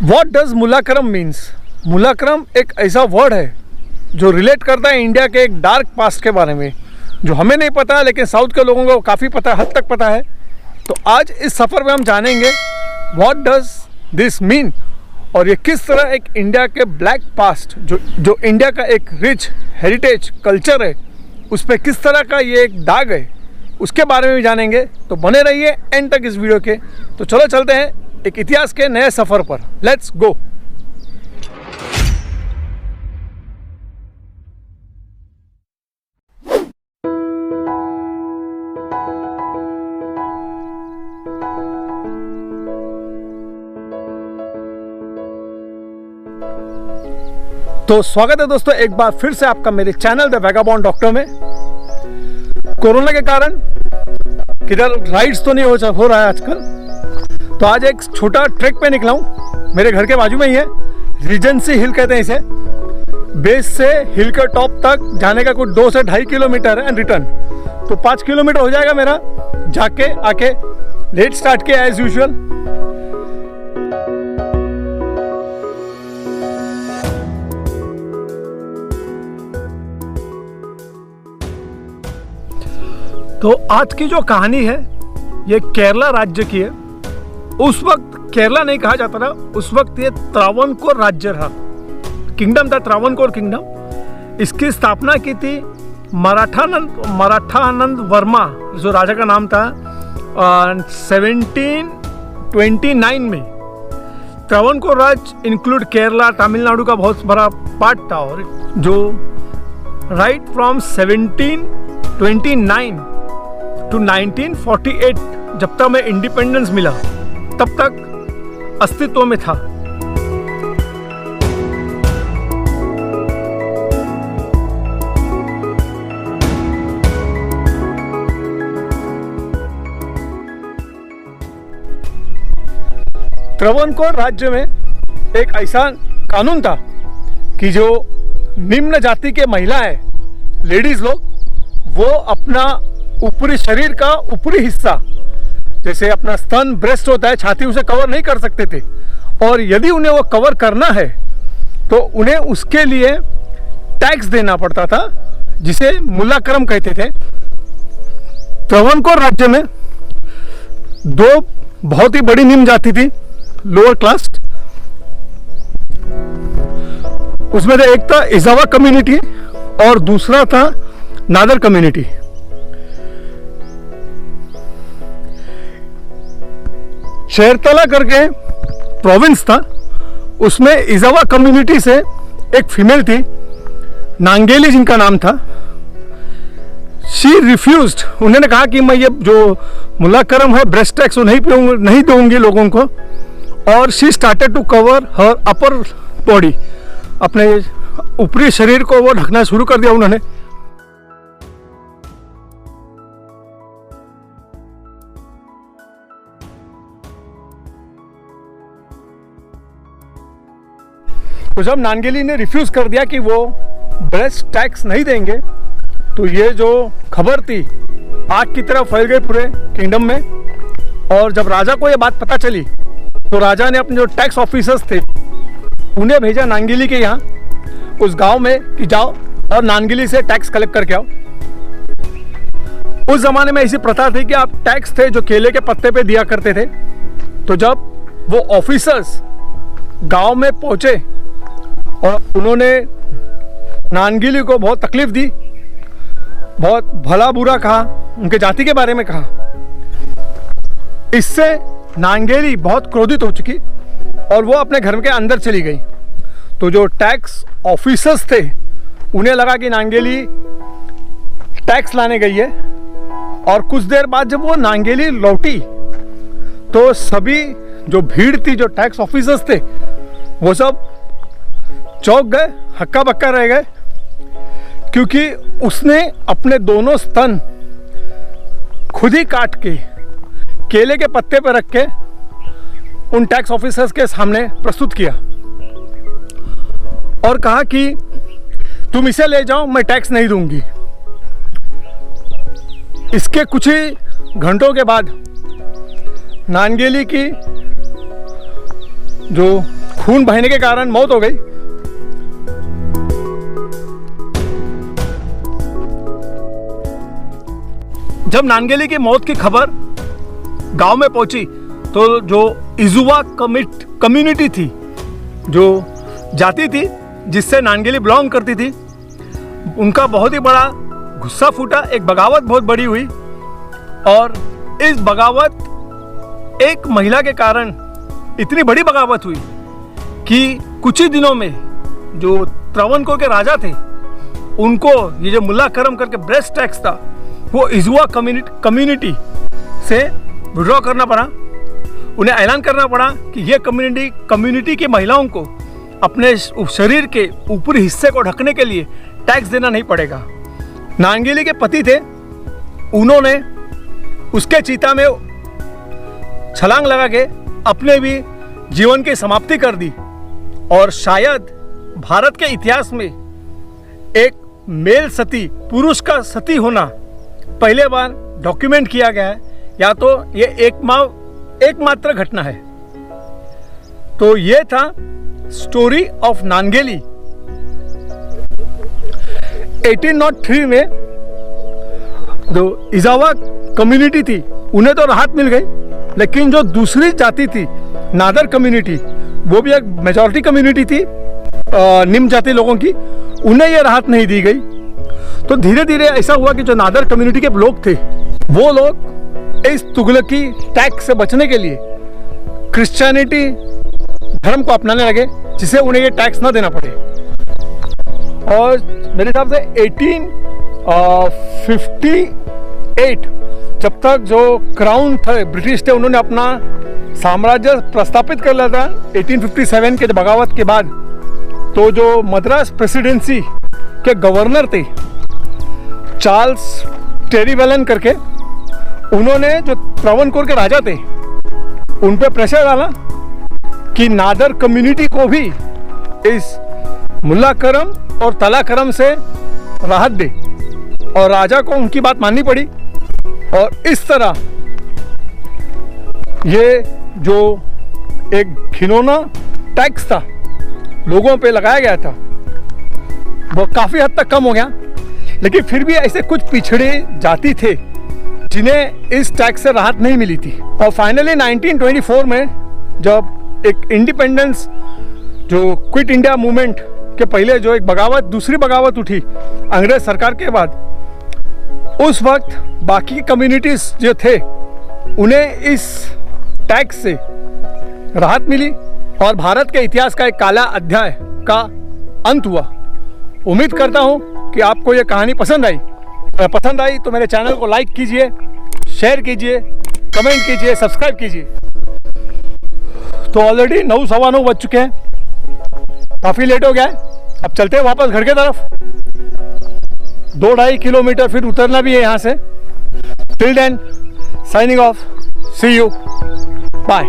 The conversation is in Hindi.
What does mulakaram means? Mulakaram एक ऐसा वर्ड है जो रिलेट करता है इंडिया के एक डार्क पास्ट के बारे में, जो हमें नहीं पता लेकिन साउथ के लोगों को काफ़ी पता, हद तक पता है। तो आज इस सफ़र में हम जानेंगे व्हाट डज दिस मीन, और ये किस तरह एक इंडिया के ब्लैक पास्ट जो इंडिया का एक रिच हेरिटेज कल्चर है, उस पर किस तरह का ये एक दाग है, उसके बारे में भी जानेंगे। तो बने रहिए एंड तक इस वीडियो के। तो चलो चलते हैं एक इतिहास के नए सफ़र पर। Let's go. तो स्वागत है दोस्तों एक बार फिर से आपका मेरे चैनल द वैगाबॉन्ड डॉक्टर में। कोरोना के कारण किधर राइड्स तो नहीं हो रहा है आजकल, तो आज एक छोटा ट्रैक पे निकला हूँ। मेरे घर के बाजू में ही है, रीजेंसी हिल कहते हैं इसे। बेस से हिल के टॉप तक जाने का कुछ 2 से 2.5 किलोमीटर है एंड रिटर्न, तो 5 किलोमीटर हो जाएगा मेरा जाके आके। लेट स्टार्ट किया एज यूजुअल। तो आज की जो कहानी है ये केरला राज्य की है। उस वक्त केरला नहीं कहा जाता था, उस वक्त ये त्रावणकोर राज्य रहा, किंगडम था, त्रावणकोर किंगडम। इसकी स्थापना की थी मराठानंद वर्मा, जो राजा का नाम था, 1729 में। त्रावणकोर राज्य इंक्लूड केरला, तमिलनाडु का बहुत बड़ा पार्ट था, और जो राइट फ्रॉम 1729 टू 1948, जब तक मैं इंडिपेंडेंस मिला तब तक अस्तित्व में था। त्रावणकोर राज्य में एक ऐसा कानून था कि जो निम्न जाति के महिलाएं, लेडीज लोग, वो अपना ऊपरी शरीर का ऊपरी हिस्सा, जैसे अपना स्तन, ब्रेस्ट होता है, छाती, उसे कवर नहीं कर सकते थे। और यदि उन्हें वो कवर करना है तो उन्हें उसके लिए टैक्स देना पड़ता था, जिसे मुलाकरम कहते थे। त्रावणकोर राज्य में 2 बहुत ही बड़ी निम्न जाति थी, लोअर क्लास। उसमें से एक था इजावा कम्युनिटी और दूसरा था नादर कम्युनिटी। शेरतला करके प्रोविंस था, उसमें इजावा कम्युनिटी से एक फीमेल थी, नांगेली जिनका नाम था। शी रिफ्यूज्ड, उन्होंने कहा कि मैं ये जो मुलाकरम है, ब्रेस्ट टैक्स, नहीं दूंगी लोगों को। और she started to cover her upper body, अपने ऊपरी शरीर को वो ढकना शुरू कर दिया उन्होंने। तो जब नांगेली ने रिफ्यूज कर दिया कि वो ब्रेस्ट टैक्स नहीं देंगे, तो ये जो खबर थी आग की तरह फैल गई पूरे किंगडम में। और जब राजा को ये बात पता चली तो राजा ने अपने जो टैक्स ऑफिसर्स थे उन्हें भेजा नांगेली के यहाँ, उस गांव में, कि जाओ और नांगेली से टैक्स कलेक्ट करके आओ। उस जमाने में ऐसी प्रथा थी कि आप टैक्स थे जो केले के पत्ते पे दिया करते थे। तो जब वो ऑफिसर्स गांव में पहुंचे और उन्होंने नांगेली को बहुत तकलीफ दी, बहुत भला बुरा कहा, उनके जाति के बारे में कहा, इससे नांगेली बहुत क्रोधित हो चुकी और वो अपने घर के अंदर चली गई। तो जो टैक्स ऑफिसर्स थे उन्हें लगा कि नांगेली टैक्स लाने गई है, और कुछ देर बाद जब वो नांगेली लौटी तो सभी जो भीड़ थी, जो टैक्स ऑफिसर्स थे, वो सब चौंक गए, हक्का बक्का रह गए, क्योंकि उसने अपने दोनों स्तन खुद ही काट के केले के पत्ते पर रख के उन टैक्स ऑफिसर्स के सामने प्रस्तुत किया और कहा कि तुम इसे ले जाओ, मैं टैक्स नहीं दूंगी। इसके कुछ ही घंटों के बाद नांगेली की जो खून बहने के कारण मौत हो गई। जब नानगेली की मौत की खबर गांव में पहुंची तो जो इजुवा कम्युनिटी थी, जो जाति थी जिससे नानगेली बिलोंग करती थी, उनका बहुत ही बड़ा गुस्सा फूटा। एक बगावत बहुत बड़ी हुई और इस बगावत एक महिला के कारण इतनी बड़ी बगावत हुई कि कुछ ही दिनों में जो त्रावणकोर के राजा थे उनको ये जो मुल्ला करम करके ब्रेस्ट टैक्स था वो इजुआ कम्युनिटी से विड्रॉ करना पड़ा। उन्हें ऐलान करना पड़ा कि ये कम्युनिटी की महिलाओं को अपने शरीर के ऊपरी हिस्से को ढकने के लिए टैक्स देना नहीं पड़ेगा। नानगेली के पति थे, उन्होंने उसके चिता में छलांग लगा के अपने भी जीवन की समाप्ति कर दी और शायद भारत के इतिहास में एक मेल सती, पुरुष का सती होना पहले बार डॉक्यूमेंट किया गया है, या तो ये एकमात्र घटना है। तो ये था स्टोरी ऑफ नानगेली। 1803 में जो इजावा कम्युनिटी थी उन्हें तो राहत मिल गई, लेकिन जो दूसरी जाति थी नादर कम्युनिटी, वो भी एक मेजॉरिटी कम्युनिटी थी निम्न जाति लोगों की, उन्हें ये राहत नहीं दी गई। तो धीरे धीरे ऐसा हुआ कि जो नादर कम्युनिटी के लोग थे वो लोग इस तुगलकी टैक्स से बचने के लिए क्रिश्चियनिटी धर्म को अपनाने लगे, जिससे उन्हें ये टैक्स ना देना पड़े। और मेरे हिसाब से 1858 जब तक जो क्राउन थे, ब्रिटिश थे, उन्होंने अपना साम्राज्य प्रस्थापित कर लिया था 1857 के बगावत के बाद, तो जो मद्रास प्रेसिडेंसी के गवर्नर थे चार्ल्स टेरीवेलन करके, उन्होंने जो त्रावणकोर के राजा थे उन पे प्रेशर डाला कि नादर कम्युनिटी को भी इस मुल्ला करम और तला करम से राहत दे, और राजा को उनकी बात माननी पड़ी। और इस तरह ये जो एक घिनौना टैक्स था लोगों पे लगाया गया था वो काफ़ी हद तक कम हो गया, लेकिन फिर भी ऐसे कुछ पिछड़े जाति थे जिन्हें इस टैक्स से राहत नहीं मिली थी। और फाइनली 1924 में जब एक इंडिपेंडेंस, जो क्विट इंडिया मूवमेंट के पहले जो एक बगावत, दूसरी बगावत उठी अंग्रेज सरकार के बाद, उस वक्त बाकी कम्युनिटीज जो थे उन्हें इस टैक्स से राहत मिली और भारत के इतिहास का एक काला अध्याय का अंत हुआ। उम्मीद करता हूं कि आपको ये कहानी पसंद आई तो मेरे चैनल को लाइक कीजिए, शेयर कीजिए, कमेंट कीजिए, सब्सक्राइब कीजिए। तो ऑलरेडी 9:15 बज चुके हैं, काफ़ी लेट हो गया है। अब चलते हैं वापस घर के तरफ। 2-2.5 किलोमीटर फिर उतरना भी है यहाँ से। Till then, signing off, see you, bye.